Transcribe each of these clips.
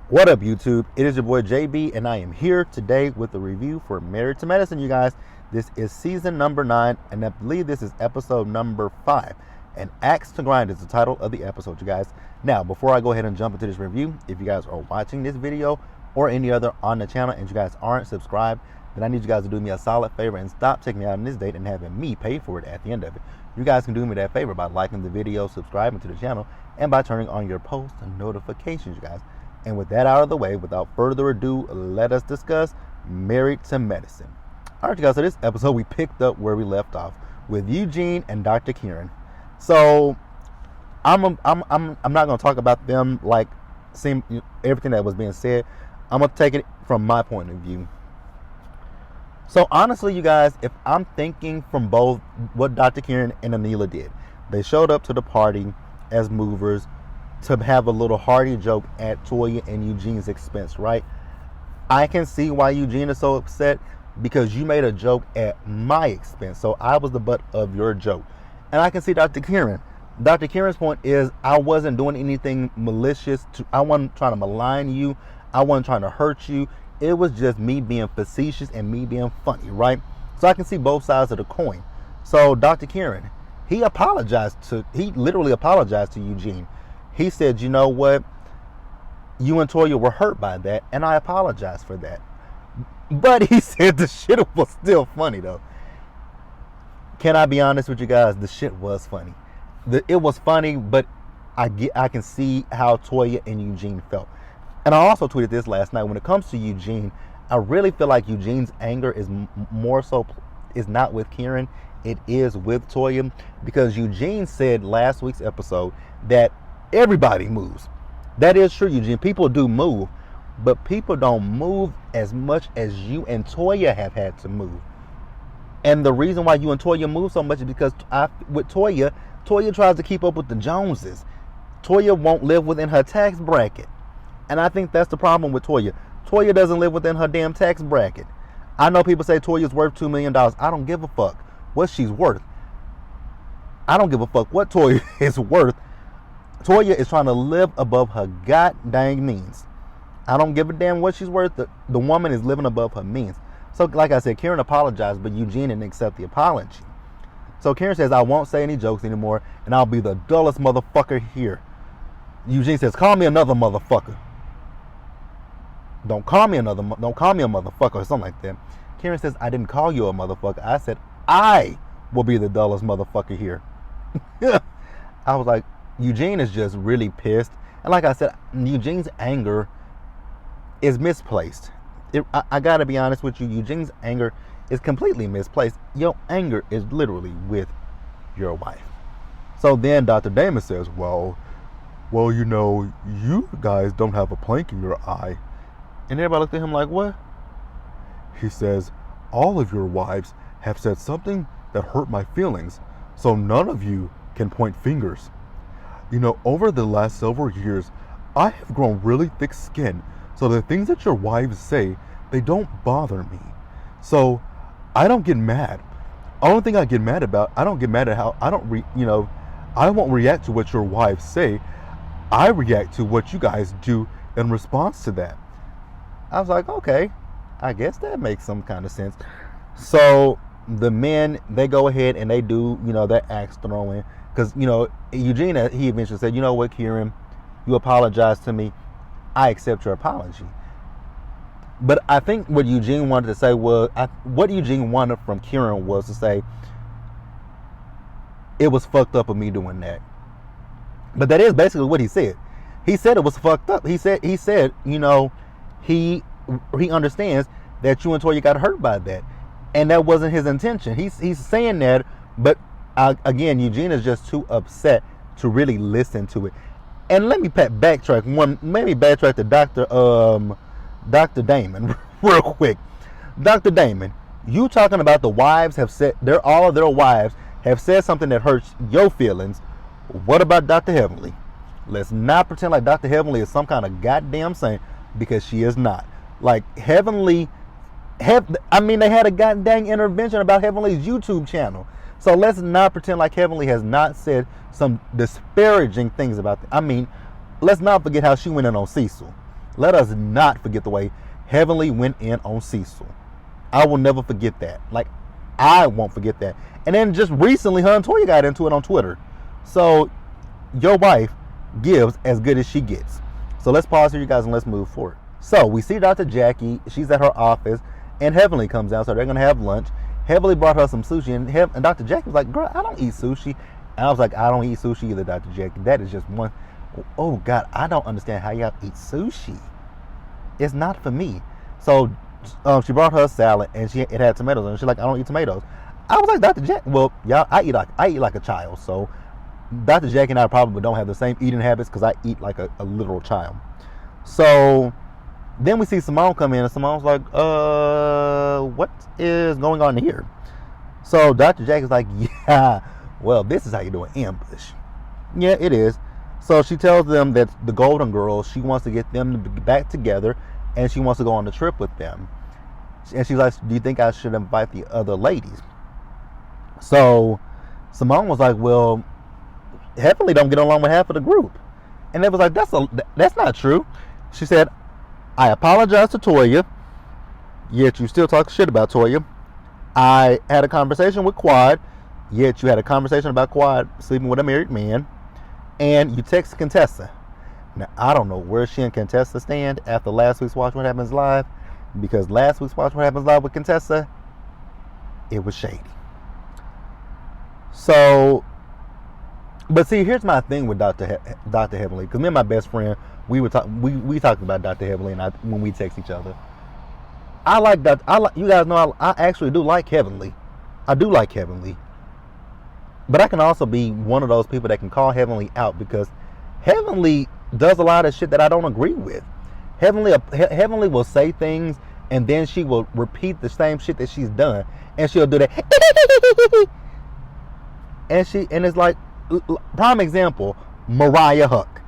What up, YouTube? It is your boy JB, and I am here today with a review for Married to Medicine, you guys. This is season number 9, and I believe this is episode number 5. And Axe to Grind is the title of the episode, you guys. Now, before I go ahead and jump into this review, if you guys are watching this video or any other on the channel and you guys aren't subscribed, then I need you guys to do me a solid favor and stop taking me out on this date and having me pay for it at the end of it. You guys can do me that favor by liking the video, subscribing to the channel, and by turning on your post notifications, you guys. And with that out of the way, without further ado, let us discuss Married to Medicine. All right, you guys, so this episode we picked up where we left off with Eugene and Dr. Kieran. So I'm not going to talk about them like everything that was being said. I'm going to take it from my point of view. So honestly, you guys, if I'm thinking from both what Dr. Kieran and Anila did, they showed up to the party as movers to have a little hearty joke at Toya and Eugene's expense, right? I can see why Eugene is so upset because you made a joke at my expense. So I was the butt of your joke. And I can see Dr. Kieran. Dr. Kieran's point is I wasn't doing anything malicious. I wasn't trying to malign you. I wasn't trying to hurt you. It was just me being facetious and me being funny, right? So I can see both sides of the coin. So Dr. Kieran, he literally apologized to Eugene. He said, you know what, you and Toya were hurt by that, and I apologize for that. But he said the shit was still funny, though. Can I be honest with you guys? The shit was funny. It was funny, but I can see how Toya and Eugene felt. And I also tweeted this last night. When it comes to Eugene, I really feel like Eugene's anger is not with Kieran. It is with Toya, because Eugene said last week's episode that everybody moves. That is true, Eugene. People do move, but people don't move as much as you and Toya have had to move. And the reason why you and Toya move so much is because with Toya tries to keep up with the Joneses. Toya won't live within her tax bracket. And I think that's the problem with Toya. Toya doesn't live within her damn tax bracket. I know people say Toya's worth $2 million. I don't give a fuck what she's worth. I don't give a fuck what Toya is worth. Toya is trying to live above her goddamn means. I don't give a damn what she's worth. The woman is living above her means. So like I said, Kieran apologized, but Eugene didn't accept the apology. So Kieran says, I won't say any jokes anymore, and I'll be the dullest motherfucker here. Eugene says, call me another motherfucker. Don't call me a motherfucker or something like that. Kieran says, I didn't call you a motherfucker. I said, I will be the dullest motherfucker here. I was like, Eugene is just really pissed. And like I said, Eugene's anger is misplaced. I gotta be honest with you, Eugene's anger is completely misplaced. Your anger is literally with your wife. So then Dr. Damon says, well, you know, you guys don't have a plank in your eye. And everybody looked at him like, what? He says, all of your wives have said something that hurt my feelings, so none of you can point fingers. You know, over the last several years, I have grown really thick skin, so the things that your wives say, they don't bother me. So I don't get mad. Only thing I get mad about, I don't get mad at how I won't react to what your wives say. I react to what you guys do in response to that. I was like, okay, I guess that makes some kind of sense. So the men, they go ahead and they do, their axe throwing. Because, Eugene, he eventually said, you know what, Kieran, you apologized to me. I accept your apology. But I think what Eugene wanted to say was, what Eugene wanted from Kieran was to say, it was fucked up of me doing that. But that is basically what he said. He said it was fucked up. He said, he understands that you and Toya got hurt by that. And that wasn't his intention. He's saying that, but again, Eugene is just too upset to really listen to it. And let me backtrack to Dr. Damon real quick. Dr. Damon, you talking about the wives have said, all of their wives have said something that hurts your feelings. What about Dr. Heavenly? Let's not pretend like Dr. Heavenly is some kind of goddamn saint, because she is not. Like Heavenly, they had a goddamn intervention about Heavenly's YouTube channel. So let's not pretend like Heavenly has not said some disparaging things about them. Let's not forget how she went in on Cecil. Let us not forget the way Heavenly went in on Cecil. I will never forget that. Like, I won't forget that. And then just recently, her and Toya got into it on Twitter. So, your wife gives as good as she gets. So let's pause here, you guys, and let's move forward. So we see Dr. Jackie. She's at her office, and Heavenly comes down, so they're going to have lunch. Heavenly brought her some sushi, and Dr. Jackie was like, girl, I don't eat sushi. And I was like, I don't eat sushi either, Dr. Jackie. That is just one. Oh, God, I don't understand how y'all eat sushi. It's not for me. So she brought her a salad, and it had tomatoes, and she's like, I don't eat tomatoes. I was like, Dr. Jackie, well, y'all, I eat like a child, so Dr. Jackie and I probably don't have the same eating habits because I eat like a literal child. So then we see Simone come in, and Simone's like, what is going on here? So Dr. Jackie's like, yeah, well, this is how you do an ambush. Yeah, it is. So she tells them that the Golden Girls, she wants to get them to be back together, and she wants to go on the trip with them. And she's like, do you think I should invite the other ladies? So Simone was like, well, Heavenly don't get along with half of the group. And they was like, that's not true. She said, I apologize to Toya, yet you still talk shit about Toya. I had a conversation with Quad, yet you had a conversation about Quad sleeping with a married man. And you text Contessa. Now, I don't know where she and Contessa stand after last week's Watch What Happens Live, because last week's Watch What Happens Live with Contessa, it was shady. So, but see, here's my thing with Dr. Heavenly, because me and my best friend, we talked about Dr. Heavenly and when we text each other. I like that. You guys know I actually do like Heavenly. I do like Heavenly. But I can also be one of those people that can call Heavenly out, because Heavenly does a lot of shit that I don't agree with. Heavenly will say things, and then she will repeat the same shit that she's done, and she'll do that. and it's like, prime example, Mariah Huck.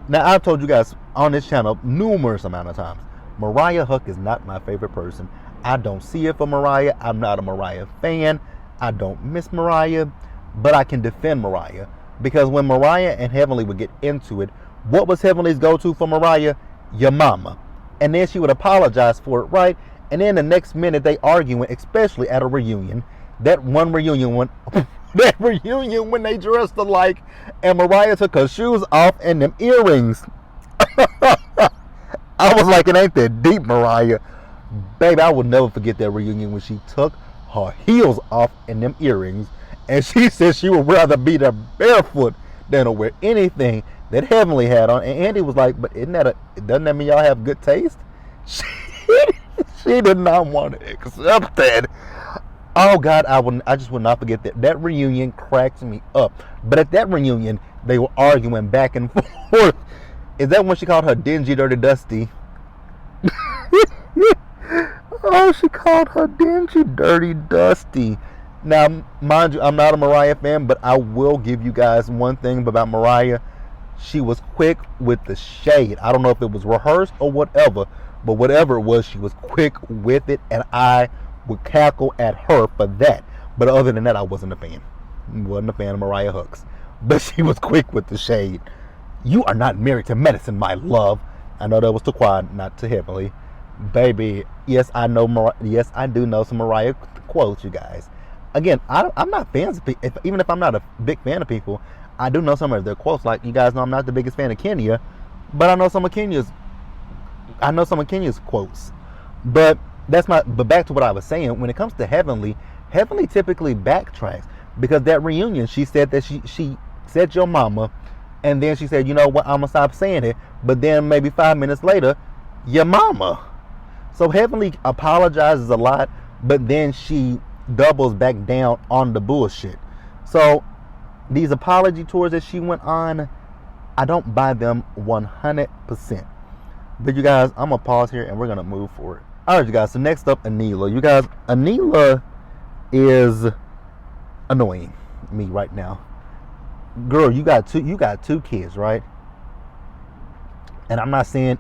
Now, I've told you guys on this channel numerous amount of times, Mariah Huck is not my favorite person. I don't see it for Mariah. I'm not a Mariah fan. I don't miss Mariah. But I can defend Mariah, because when Mariah and Heavenly would get into it, what was Heavenly's go-to for Mariah? Your mama. And then she would apologize for it, right? And then the next minute they arguing, especially at a reunion. That one reunion when when they dressed alike, and Mariah took her shoes off and them earrings. I was like, it ain't that deep, Mariah. Baby, I will never forget that reunion when she took her heels off and them earrings. And she said she would rather be there barefoot than to wear anything that Heavenly had on. And Andy was like, but doesn't that mean y'all have good taste? She did not want to accept that. Oh God, I just would not forget that. That reunion cracks me up. But at that reunion, they were arguing back and forth. Is that when she called her dingy, dirty, dusty? Oh, she called her dingy, dirty, dusty. Now, mind you, I'm not a Mariah fan, but I will give you guys one thing about Mariah. She was quick with the shade. I don't know if it was rehearsed or whatever, but whatever it was, she was quick with it, and I would cackle at her for that. But other than that, I wasn't a fan. Wasn't a fan of Mariah Hooks. But she was quick with the shade. You are not married to medicine, my love. I know that was to Quad, not to Heavenly. Baby, yes, I know. Yes, I do know some Mariah quotes, you guys. Again, I'm not fans of people. Even if I'm not a big fan of people, I do know some of their quotes. Like, you guys know, I'm not the biggest fan of Kenya, but I know some of Kenya's quotes. But back to what I was saying. When it comes to Heavenly typically backtracks, because that reunion, she said that she said your mama, and then she said, you know what, I'm gonna stop saying it. But then maybe 5 minutes later, your mama. So Heavenly apologizes a lot, but then she doubles back down on the bullshit. So these apology tours that she went on, I don't buy them 100%. But you guys, I'm gonna pause here and we're gonna move forward. Alright, you guys, so next up, Anila. You guys, Anila is annoying me right now. Girl, you got two kids, right? And I'm not saying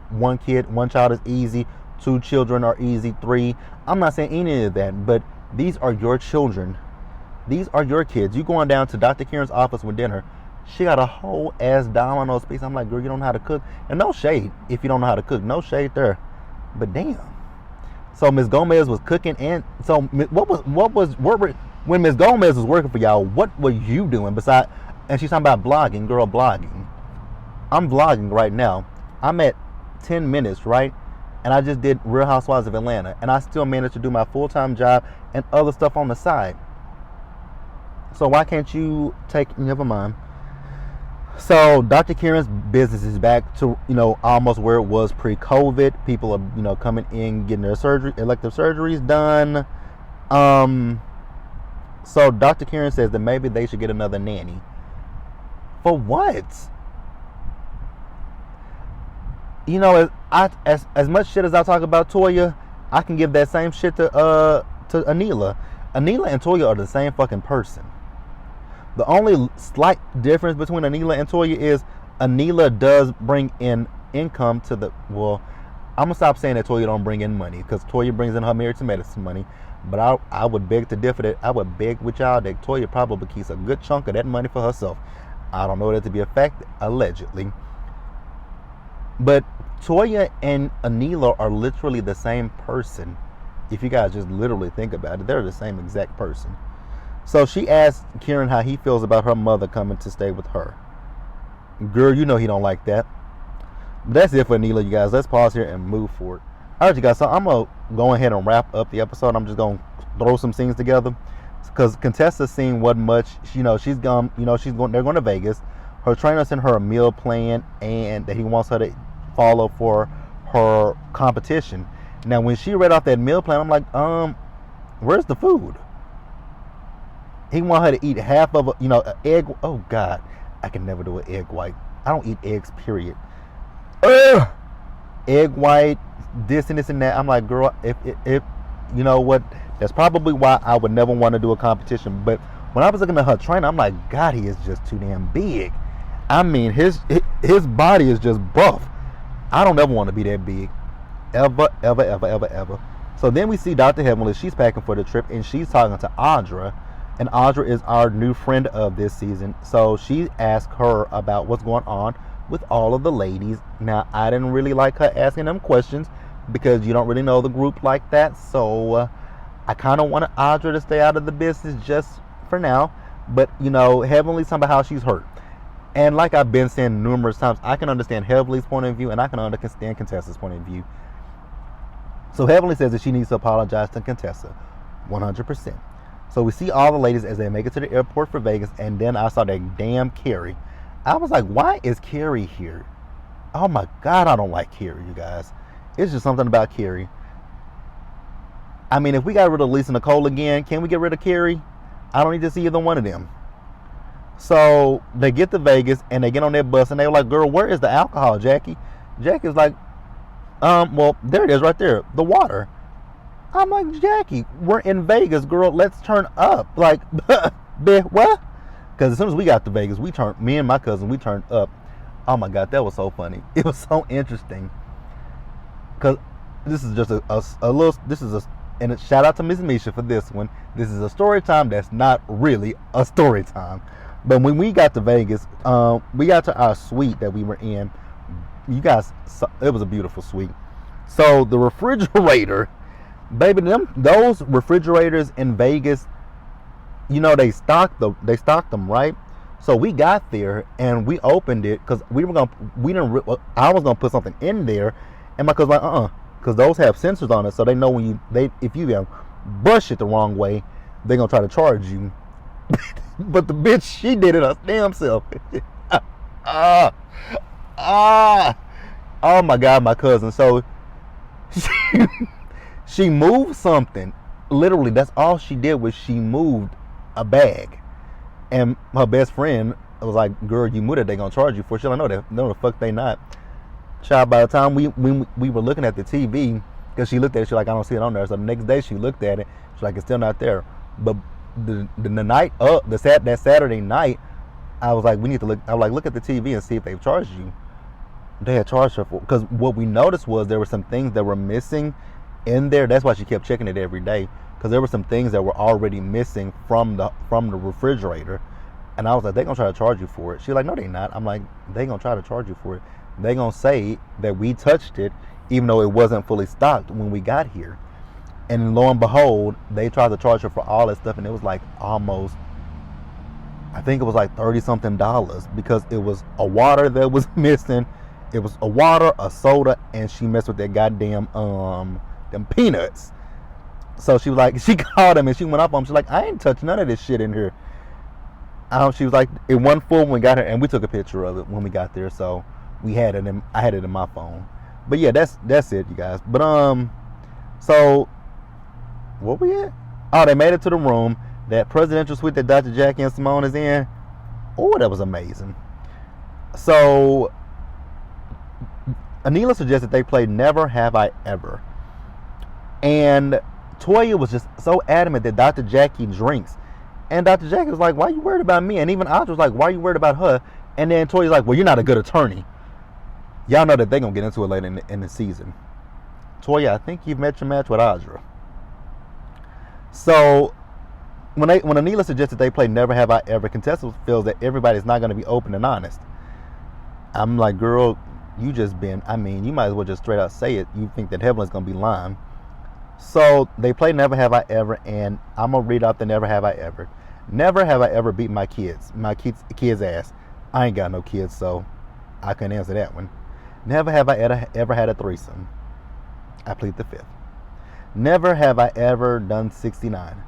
one child is easy, 2 children are easy, 3. I'm not saying any of that, but these are your children. These are your kids. You going down to Dr. Karen's office with dinner. She got a whole ass Domino's pizza. I'm like, girl, you don't know how to cook. And no shade if you don't know how to cook. No shade there. But damn. So Miss Gomez was cooking, and so when Miss Gomez was working for y'all, what were you doing besides? And she's talking about blogging, girl, blogging. I'm vlogging right now. I'm at 10 minutes, right? And I just did Real Housewives of Atlanta, and I still managed to do my full-time job and other stuff on the side. So why can't you take? Never mind. So Dr. Karen's business is back to, almost where it was pre-COVID. People are, coming in, getting their elective surgeries done. So Dr. Karen says that maybe they should get another nanny. For what? As much shit as I talk about Toya, I can give that same shit to Anila. Anila and Toya are the same fucking person. The only slight difference between Anila and Toya is Anila does bring in income to the... Well, I'm going to stop saying that Toya don't bring in money, because Toya brings in her Married to Medicine money. But I would beg to differ that I would beg with y'all that Toya probably keeps a good chunk of that money for herself. I don't know that to be a fact, allegedly. But Toya and Anila are literally the same person. If you guys just literally think about it, they're the same exact person. So she asked Kieran how he feels about her mother coming to stay with her. Girl, you know he don't like that. But that's it for Anila, you guys. Let's pause here and move forward. All right, you guys. So I'm gonna go ahead and wrap up the episode. I'm just gonna throw some scenes together because Contessa's scene wasn't much. She's gone. They're going to Vegas. Her trainer sent her a meal plan and that he wants her to follow for her competition. Now, when she read off that meal plan, I'm like, where's the food? He want her to eat half of an egg. Oh God, I can never do an egg white. I don't eat eggs, period. Egg white, this and this and that. I'm like, girl, if you know what, that's probably why I would never want to do a competition. But when I was looking at her trainer, I'm like, God, he is just too damn big. I mean, his body is just buff. I don't ever want to be that big, ever, ever, ever, ever, ever. So then we see Dr. Heavenly. She's packing for the trip, and she's talking to Audra. And Audra is our new friend of this season. So she asked her about what's going on with all of the ladies. Now, I didn't really like her asking them questions because you don't really know the group like that. So I kind of wanted Audra to stay out of the business just for now. But, Heavenly, somehow she's hurt. And like I've been saying numerous times, I can understand Heavenly's point of view and I can understand Contessa's point of view. So Heavenly says that she needs to apologize to Contessa 100%. So we see all the ladies as they make it to the airport for Vegas, and then I saw that damn Carrie. I was like, why is Carrie here? Oh my God, I don't like Carrie, you guys. It's just something about Carrie. I mean, if we got rid of Lisa Nicole again, can we get rid of Carrie? I don't need to see either one of them. So they get to Vegas, and they get on their bus, and they're like, girl, where is the alcohol, Jackie? Jackie's like, well, there it is right there, the water. I'm like, Jackie, we're in Vegas, girl. Let's turn up. Like, what? Because as soon as we got to Vegas, me and my cousin, we turned up. Oh my God, that was so funny. It was so interesting. Because this is just and a shout out to Miss Misha for this one. This is a story time that's not really a story time. But when we got to Vegas, we got to our suite that we were in. You guys, it was a beautiful suite. So the refrigerator, baby, those refrigerators in Vegas, they stocked them, right? So we got there and we opened it because I was gonna put something in there, and my cousin like, because those have sensors on it, so they know if you brush it the wrong way, they're gonna try to charge you. But the bitch, she did it her damn self. Oh my God, my cousin. So she moved something. Literally, that's all she did was she moved a bag. And her best friend was like, girl, you moved it, they gonna charge you for it. She's like, no, the fuck they not. Child, by the time we were looking at the TV, because she looked at it, she's like, I don't see it on there. So the next day she looked at it, she's like, it's still not there. But the night up, that Saturday night, I was like, look at the TV and see if they've charged you. They had charged her for, because what we noticed was there were some things that were missing in there. That's why she kept checking it every day, because there were some things that were already missing from the refrigerator. And I was like, they gonna try to charge you for it. She's like, no, they not. I'm like, they gonna try to charge you for it. They gonna say that we touched it, even though it wasn't fully stocked when we got here. And lo and behold, they tried to charge her for all that stuff, and it was like almost, I think it was like $30-something because it was a water that was missing. It was a water, a soda, and she messed with that goddamn them peanuts. So she was like, she called him and she went up on him. She's like, I ain't touched none of this shit in here. She was like, it wasn't full when we got here, and we took a picture of it when we got there. So we had it, I had it in my phone. But yeah, that's it, you guys. But so where we at? Oh, they made it to the room, that presidential suite that Dr. Jackie and Simone is in. Oh, that was amazing. So Anila suggested they play Never Have I Ever. And Toya was just so adamant that Dr. Jackie drinks. And Dr. Jackie was like, why are you worried about me? And even Audra was like, why are you worried about her? And then Toya's like, well, you're not a good attorney. Y'all know that they're going to get into it later in the season. Toya, I think you've met your match with Audra. So when Anila suggested they play Never Have I Ever, contestants feels that everybody's not going to be open and honest. I'm like, girl, you might as well just straight out say it. You think that Heavenly's going to be lying. So they play Never Have I Ever, and I'm going to read out the Never Have I Ever. Never have I ever beat my kids' ass. I ain't got no kids, so I couldn't answer that one. Never have I ever had a threesome. I plead the fifth. Never have I ever done 69.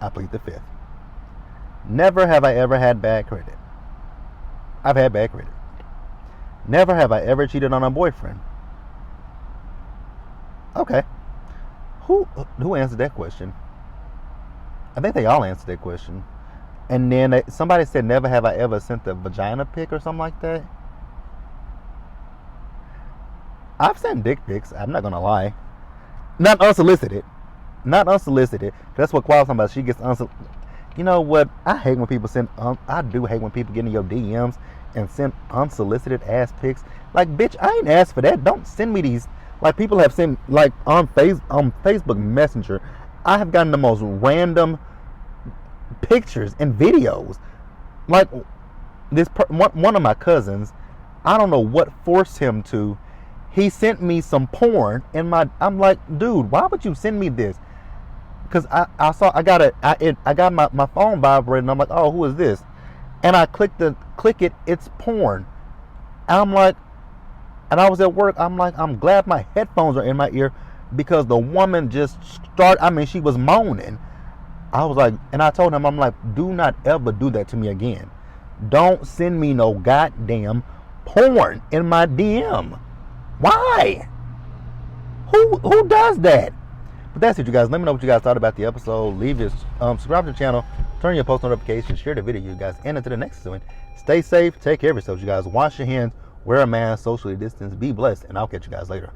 I plead the fifth. Never have I ever had bad credit. I've had bad credit. Never have I ever cheated on a boyfriend. Okay. Who answered that question? I think they all answered that question. And then somebody said, never have I ever sent a vagina pic or something like that. I've sent dick pics. I'm not going to lie. Not unsolicited. That's what Qual's talking about. She gets unsolicited. You know what? I hate when people I do hate when people get in your DMs and send unsolicited ass pics. Like, bitch, I ain't asked for that. Don't send me these. Like, people have sent, like, on Facebook Messenger, I have gotten the most random pictures and videos. Like, one of my cousins, I don't know what forced him to. He sent me some porn in I'm like, dude, why would you send me this? Because I got my phone vibrating. I'm like, oh, who is this? And I click it, it's porn. And I'm like, and I was at work, I'm like, I'm glad my headphones are in my ear, because the woman just she was moaning. I was like, and I told him, I'm like, do not ever do that to me again. Don't send me no goddamn porn in my DM. Why? Who does that? But that's it, you guys. Let me know what you guys thought about the episode. Leave your subscribe to the channel, turn your post notifications, share the video, you guys, and until the next one. Stay safe, take care of yourselves, you guys. Wash your hands, wear a mask, socially distance, be blessed, and I'll catch you guys later.